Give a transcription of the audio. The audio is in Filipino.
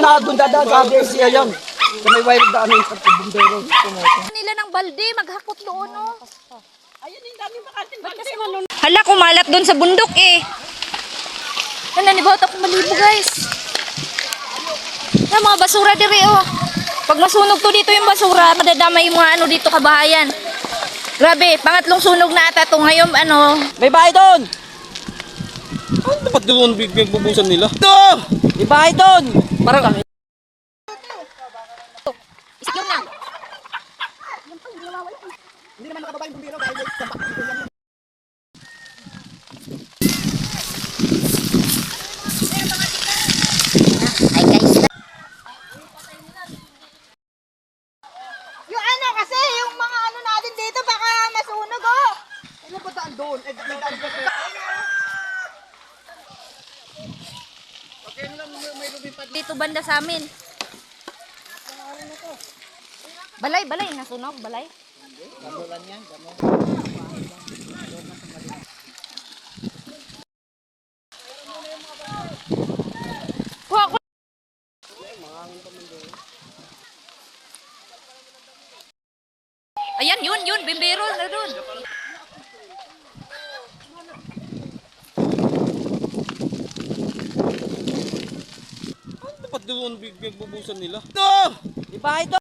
nagunda daw sabi siya yan. Sa may wire daan ng bumbero. Nila ng balde, maghakot doon, no? Ayun, yung dami makating balde. Hala, kumalat doon sa bundok eh. Nananibawat ako malibo, guys. Yan, mga basura diri, oh. Pag masunog to dito yung basura, madadamay yung mga ano dito, kabahayan. Grabe, pangatlong sunog na ata to. Ngayon, ano. May bahay doon! Ano dapat doon bubusan nila? Ito! May bahay doon! Parang Iskyo na. hindi naman nakababa yung bumbero dahil sa bakit. Yung ano kasi, yung mga ano natin dito, baka masunog, oh. Ano ba daan doon? Dito banda sa amin. Balay, balay. Nasunog, balay. Kuha ko. Ayan, yun, bimbero na doon. Ano dapat doon bubusan nila? Ito! May bahay doon!